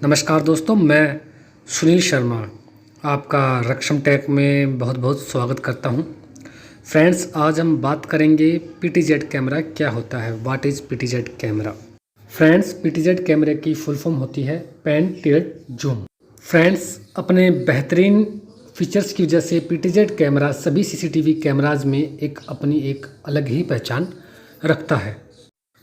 नमस्कार दोस्तों, मैं सुनील शर्मा आपका रक्षम टेक में बहुत बहुत स्वागत करता हूं। फ्रेंड्स, आज हम बात करेंगे पीटीजेड कैमरा क्या होता है। What is PTZ camera. Friends, PTZ कैमरे की फुल फॉर्म होती है पैन टिल्ट जूम। फ्रेंड्स, अपने बेहतरीन फीचर्स की वजह से पीटीजेड कैमरा सभी सीसीटीवी कैमराज में अपनी एक अलग ही पहचान रखता है।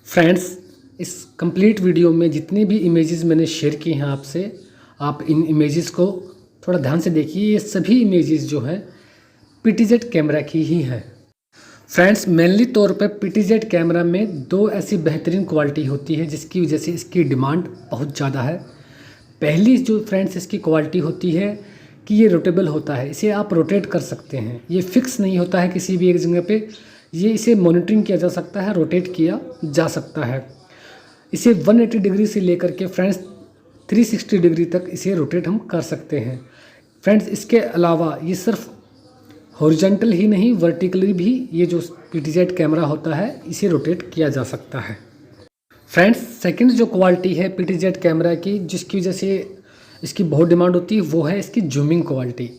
फ्रेंड्स, इस कंप्लीट वीडियो में जितनी भी इमेजेस मैंने शेयर की हैं आपसे, आप इन इमेजेस को थोड़ा ध्यान से देखिए। ये सभी इमेजेस जो हैं पीटीजेड कैमरा की ही हैं। फ्रेंड्स, मेनली तौर पर पीटीजेड कैमरा में दो ऐसी बेहतरीन क्वालिटी होती है जिसकी वजह से इसकी डिमांड बहुत ज़्यादा है। पहली जो फ्रेंड्स इसकी क्वालिटी होती है कि ये रोटेबल होता है, इसे आप रोटेट कर सकते हैं। ये फिक्स नहीं होता है किसी भी एक जगह पे, ये इसे मॉनिटरिंग किया जा सकता है, रोटेट किया जा सकता है। इसे 180 डिग्री से लेकर के फ्रेंड्स 360 डिग्री तक इसे रोटेट हम कर सकते हैं। फ्रेंड्स, इसके अलावा ये सिर्फ हॉरिजॉन्टल ही नहीं, वर्टिकली भी ये जो पीटीजेड कैमरा होता है इसे रोटेट किया जा सकता है। फ्रेंड्स, सेकंड जो क्वालिटी है पीटीजेड कैमरा की, जिसकी वजह से इसकी बहुत डिमांड होती है, वो है इसकी जूमिंग क्वालिटी।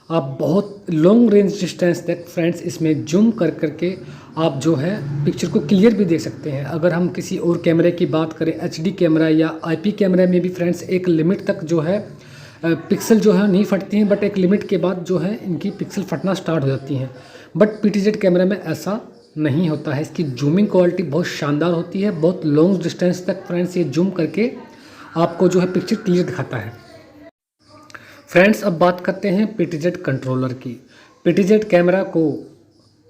आप बहुत लॉन्ग रेंज डिस्टेंस तक फ्रेंड्स इसमें जूम कर करके आप जो है पिक्चर को क्लियर भी देख सकते हैं। अगर हम किसी और कैमरे की बात करें, एचडी कैमरा या आईपी कैमरा में भी फ्रेंड्स एक लिमिट तक जो है पिक्सल जो है नहीं फटती हैं, बट एक लिमिट के बाद जो है इनकी पिक्सल फटना स्टार्ट हो जाती हैं। बट पीटीजेड कैमरा में ऐसा नहीं होता है। इसकी जूमिंग क्वालिटी बहुत शानदार होती है। बहुत लॉन्ग डिस्टेंस तक फ्रेंड्स ये जूम करके आपको जो है पिक्चर क्लियर दिखाता है। फ्रेंड्स, अब बात करते हैं पीटीजेड कंट्रोलर की। पीटीजेड कैमरा को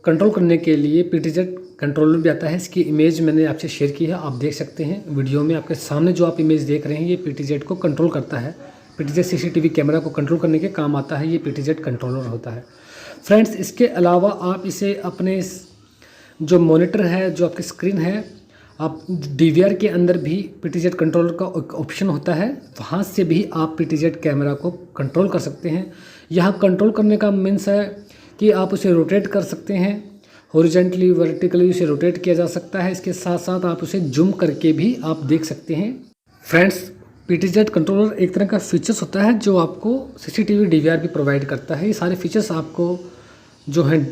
कंट्रोल करने के लिए पीटीजेड कंट्रोलर भी आता है। इसकी इमेज मैंने आपसे शेयर की है, आप देख सकते हैं वीडियो में। आपके सामने जो आप इमेज देख रहे हैं ये पीटीजेड को कंट्रोल करता है। पीटीजेड सीसीटीवी कैमरा को कंट्रोल करने के काम आता है, ये पीटीजेड कंट्रोलर होता है। फ्रेंड्स, इसके अलावा आप इसे अपने जो मॉनिटर है, जो आपकी स्क्रीन है, आप डीवीआर के अंदर भी पीटीजेड कंट्रोलर का ऑप्शन होता है, वहाँ से भी आप पीटीजेड कैमरा को कंट्रोल कर सकते हैं। यहाँ कंट्रोल करने का मीन्स है कि आप उसे रोटेट कर सकते हैं, हॉरिजॉन्टली वर्टिकली उसे रोटेट किया जा सकता है। इसके साथ साथ आप उसे जूम करके भी आप देख सकते हैं। फ्रेंड्स, पीटीजेड कंट्रोलर एक तरह का फीचर्स होता है जो आपको सीसीटीवी डीवीआर भी प्रोवाइड करता है। ये सारे फीचर्स आपको जो है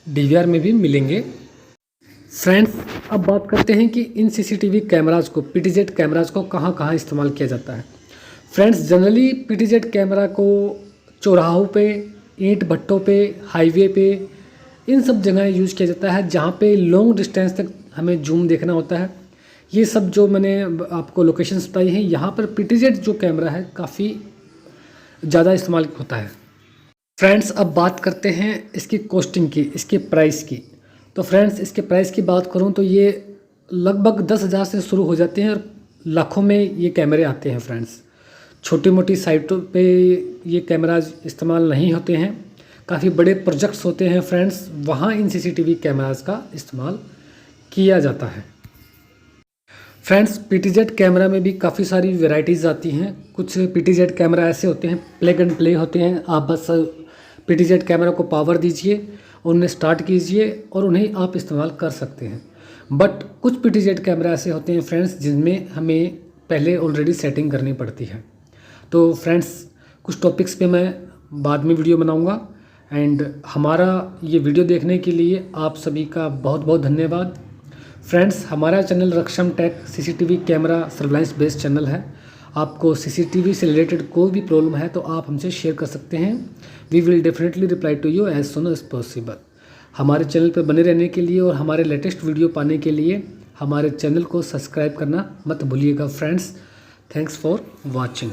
डीवीआर में भी मिलेंगे। फ्रेंड्स, अब बात करते हैं कि इन सीसीटीवी कैमराज को, पीटीजेड कैमराज को कहाँ कहाँ इस्तेमाल किया जाता है। फ्रेंड्स, जनरली पीटीजेड कैमरा को चौराहों पे, ईंट भट्टों पे, हाईवे पे, इन सब जगह यूज़ किया जाता है जहाँ पे लॉन्ग डिस्टेंस तक हमें जूम देखना होता है। ये सब जो मैंने आपको लोकेशंस बताई हैं, यहाँ पर पीटीजेड जो कैमरा है काफ़ी ज़्यादा इस्तेमाल होता है। फ्रेंड्स, अब बात करते हैं इसकी कॉस्टिंग की, इसके प्राइस की। तो फ्रेंड्स, इसके प्राइस की बात करूं तो ये लगभग 10,000 से शुरू हो जाते हैं और लाखों में ये कैमरे आते हैं। फ्रेंड्स, छोटी मोटी साइटों पे ये कैमराज इस्तेमाल नहीं होते हैं, काफ़ी बड़े प्रोजेक्ट्स होते हैं फ्रेंड्स, वहाँ इन सीसीटीवी कैमराज का इस्तेमाल किया जाता है। फ्रेंड्स, पीटीजेड कैमरा में भी काफ़ी सारी वेराइटीज़ आती हैं। कुछ पीटीजेड कैमरा ऐसे होते हैं, प्लग एंड प्ले होते हैं। आप बस पीटीजेड कैमरा को पावर दीजिए, उन्हें स्टार्ट कीजिए और उन्हें आप इस्तेमाल कर सकते हैं। बट कुछ पीटीजेड कैमरा ऐसे होते हैं फ्रेंड्स जिनमें हमें पहले ऑलरेडी सेटिंग करनी पड़ती है। तो फ्रेंड्स, कुछ टॉपिक्स पे मैं बाद में वीडियो बनाऊंगा। एंड हमारा ये वीडियो देखने के लिए आप सभी का बहुत बहुत धन्यवाद। फ्रेंड्स, हमारा channel Raksham tech CCTV camera surveillance based channel है। आपको सीसीटीवी से रिलेटेड कोई भी प्रॉब्लम है तो आप हमसे शेयर कर सकते हैं। We will definitely reply to you as soon as possible. हमारे चैनल पर बने रहने के लिए और हमारे लेटेस्ट वीडियो पाने के लिए हमारे चैनल को सब्सक्राइब करना मत भूलिएगा फ्रेंड्स। Thanks for watching.